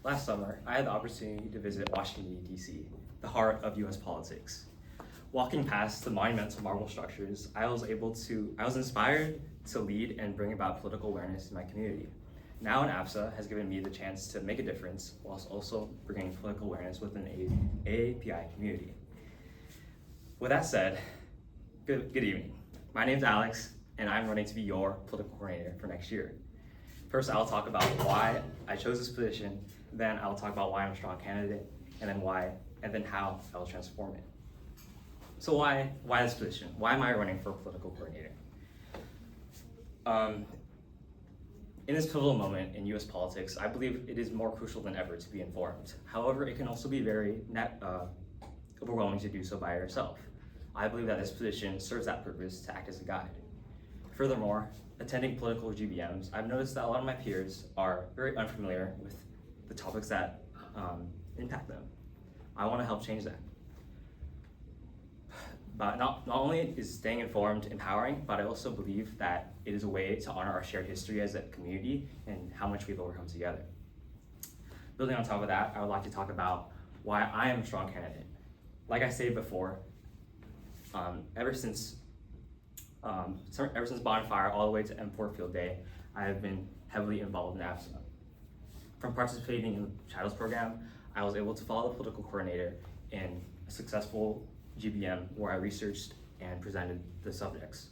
Last summer, I had the opportunity to visit Washington, D.C., the heart of U.S. politics. Walking past the monumental marble structures, I was inspired to lead and bring about political awareness in my community. Now an APSA has given me the chance to make a difference whilst also bringing political awareness within the AAPI community. With that said, good evening. My name's Alex, and I'm running to be your political coordinator for next year. First, I'll talk about why I chose this position, then I'll talk about why I'm a strong candidate, and then how I will transform it. So why this position? Why am I running for political coordinator? In this pivotal moment in US politics, I believe it is more crucial than ever to be informed. However, it can also be very overwhelming to do so by yourself. I believe that this position serves that purpose to act as a guide. Furthermore, attending political GBMs, I've noticed that a lot of my peers are very unfamiliar with the topics that impact them. I want to help change that. But not only is staying informed empowering, but I also believe that it is a way to honor our shared history as a community and how much we've overcome together. Building on top of that, I would like to talk about why I am a strong candidate. Like I stated before, ever since Bonfire all the way to M4 Field Day, I have been heavily involved in APSA. From participating in the Shadows program, I was able to follow the political coordinator in a successful GBM where I researched and presented the subjects.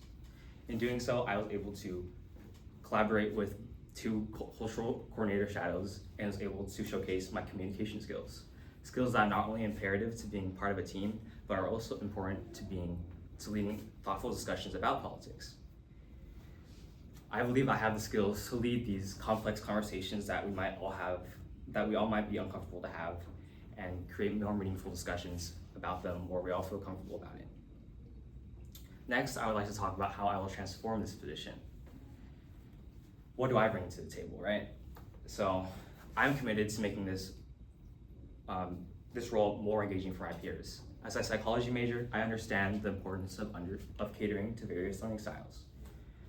In doing so, I was able to collaborate with two cultural coordinator shadows and was able to showcase my communication skills. Skills that are not only imperative to being part of a team, but are also important to leading thoughtful discussions about politics. I believe I have the skills to lead these complex conversations that we all might be uncomfortable to have, and create more meaningful discussions about them where we all feel comfortable about it. Next, I would like to talk about how I will transform this position. What do I bring to the table, right? So I'm committed to making this role more engaging for my peers. As a psychology major, I understand the importance of catering to various learning styles.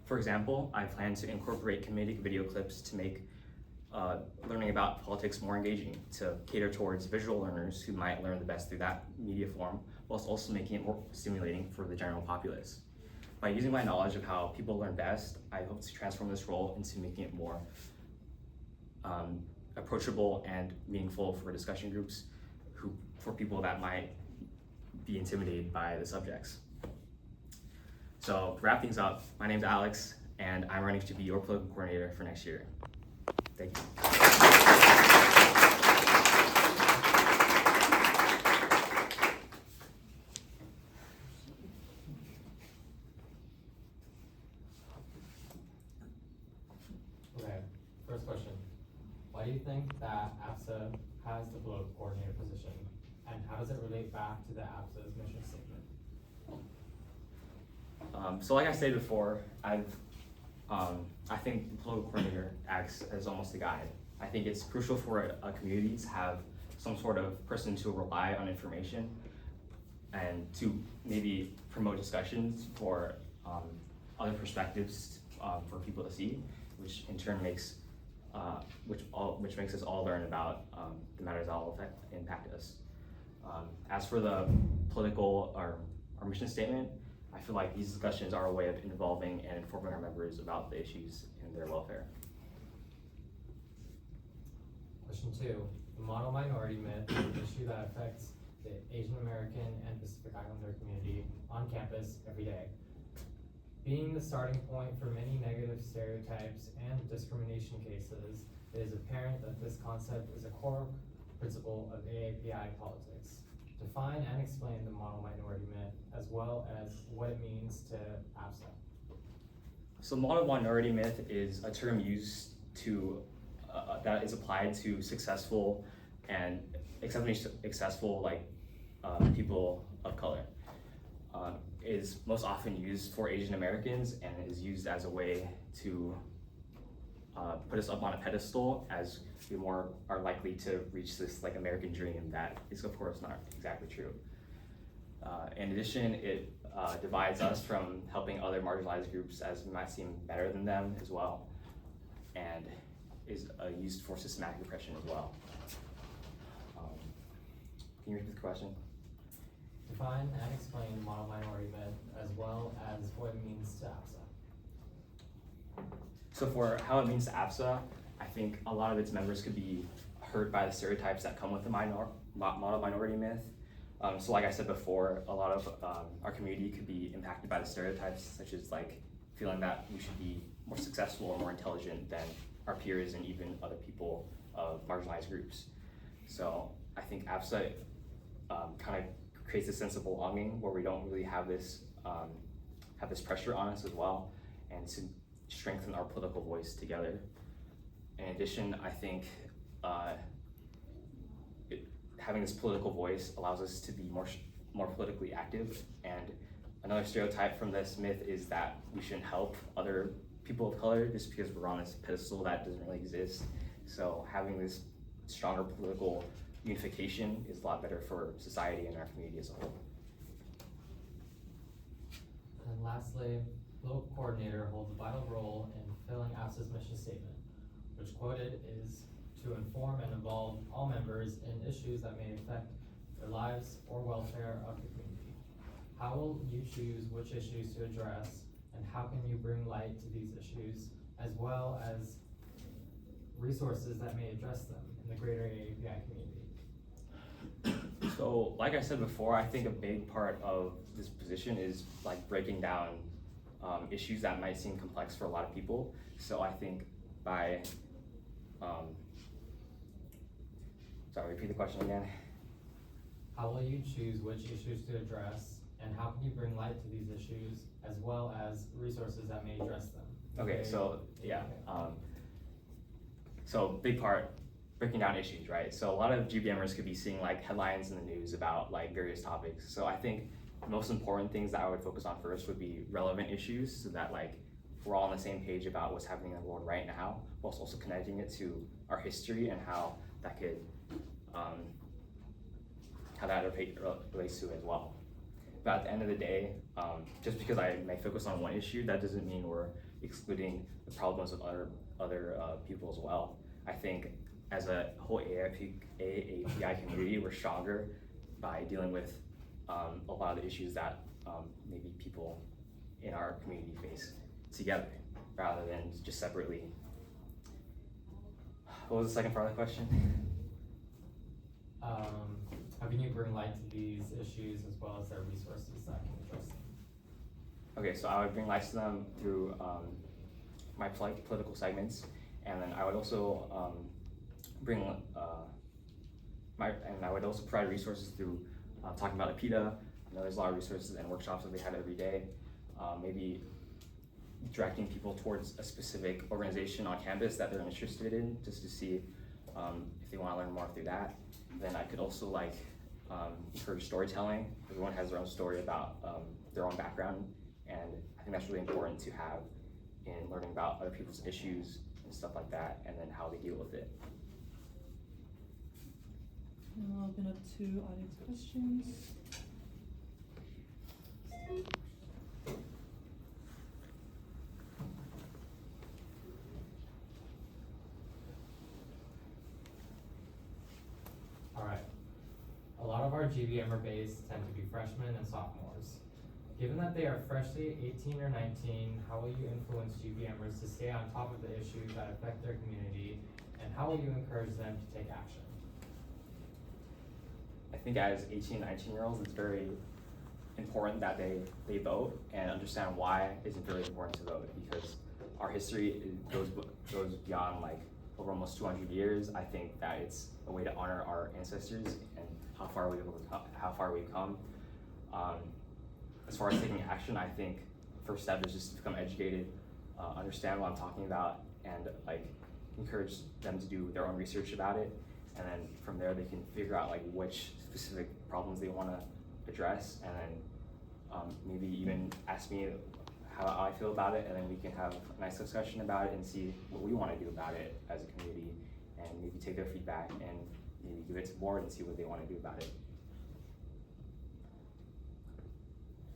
For example, I plan to incorporate comedic video clips to make learning about politics more engaging, to cater towards visual learners who might learn the best through that media form, whilst also making it more stimulating for the general populace. By using my knowledge of how people learn best, I hope to transform this role into making it more approachable and meaningful for discussion groups, for people that might be intimidated by the subjects. So to wrap things up, my name's Alex, and I'm running to be your political coordinator for next year. Thank you. Okay, first question. Why do you think that APSA has the political coordinator position, and how does it relate back to the APSA's mission statement? So like I said before, I think the political coordinator acts as almost a guide. I think it's crucial for a community to have some sort of person to rely on information and to maybe promote discussions for other perspectives for people to see, which in turn makes us all learn about the matters that will impact us. As for the political or our mission statement, I feel like these discussions are a way of involving and informing our members about the issues and their welfare. Question 2. The model minority myth is an issue that affects the Asian American and Pacific Islander community on campus every day. Being the starting point for many negative stereotypes and discrimination cases, it is apparent that this concept is a core principle of AAPI politics. Define and explain the model minority myth, as well as what it means to APSA. So model minority myth is a term used to that is applied to successful and exceptionally successful people of color. Is most often used for Asian Americans and is used as a way to put us up on a pedestal, as we more are likely to reach this American dream that is of course not exactly true. In addition, it divides us from helping other marginalized groups, as we might seem better than them as well. And is used for systematic oppression as well. Can you repeat the question? Define and explain model minority myth as well as what it means to APSA. So for how it means to APSA, I think a lot of its members could be hurt by the stereotypes that come with the model minority myth. So like I said before, a lot of our community could be impacted by the stereotypes, such as like feeling that we should be more successful or more intelligent than our peers and even other people of marginalized groups. So I think APSA kind of creates a sense of belonging where we don't really have this pressure on us as well, and to strengthen our political voice together. In addition, I think having this political voice allows us to be more politically active. And another stereotype from this myth is that we shouldn't help other people of color just because we're on this pedestal that doesn't really exist. So having this stronger political unification is a lot better for society and our community as a whole. And lastly, local coordinator holds a vital role in fulfilling APSA's mission statement, which quoted is to inform and involve all members in issues that may affect their lives or welfare of the community. How will you choose which issues to address, and how can you bring light to these issues, as well as resources that may address them in the greater AAPI community? So, like I said before, I think a big part of this position is like breaking down issues that might seem complex for a lot of people. So I think by, sorry, repeat the question again. How will you choose which issues to address, and how can you bring light to these issues, as well as resources that may address them? Okay, so yeah, so big part, breaking down issues, right? So a lot of GBMers could be seeing like headlines in the news about like various topics. So I think the most important things that I would focus on first would be relevant issues, so that like we're all on the same page about what's happening in the world right now, whilst also connecting it to our history and how that could, how that relates to it as well. But at the end of the day, just because I may focus on one issue, that doesn't mean we're excluding the problems of other people as well. I think as a whole AAPI community, we're stronger by dealing with a lot of the issues that maybe people in our community face together, rather than just separately. What was the second part of the question? How can you bring light to these issues, as well as their resources that can address them? Okay, so I would bring light to them through my political segments, and then I would also I would also provide resources through talking about APSA. I know there's a lot of resources and workshops that we had every day. Maybe directing people towards a specific organization on campus that they're interested in, just to see if they want to learn more through that. Then I could also like encourage storytelling. Everyone has their own story about their own background, and I think that's really important to have in learning about other people's issues and stuff like that, and then how they deal with it. And we'll open up to audience questions. All right. A lot of our GBMer base tend to be freshmen and sophomores. Given that they are freshly 18 or 19, how will you influence GBMers to stay on top of the issues that affect their community, and how will you encourage them to take action? I think as 18, 19-year-olds, it's very important that they vote and understand why it's very important to vote, because our history goes beyond like over almost 200 years. I think that it's a way to honor our ancestors and how far we've come. As far as taking action, I think first step is just to become educated, understand what I'm talking about, and like encourage them to do their own research about it. And then from there, they can figure out like which specific problems they want to address, and then maybe even ask me how I feel about it, and then we can have a nice discussion about it and see what we want to do about it as a community, and maybe take their feedback and maybe give it to the board and see what they want to do about it.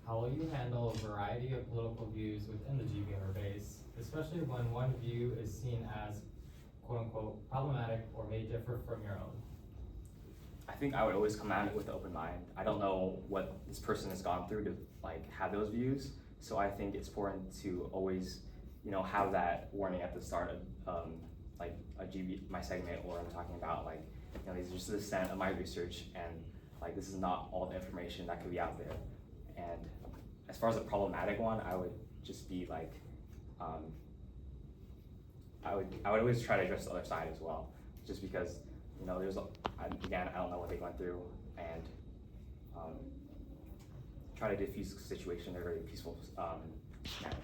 How will you handle a variety of political views within the GBMer base, especially when one view is seen as quote unquote problematic or may differ from your own? I think I would always come at it with an open mind. I don't know what this person has gone through to like have those views, so I think it's important to always, you know, have that warning at the start of like my segment, or I'm talking about like, you know, these are just the extent of my research, and like this is not all the information that could be out there. And as far as a problematic one, I would just be like, I would always try to address the other side as well, just because, you know, again, I don't know what they went through, and try to diffuse the situation in a very peaceful manner.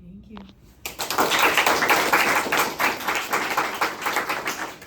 Thank you.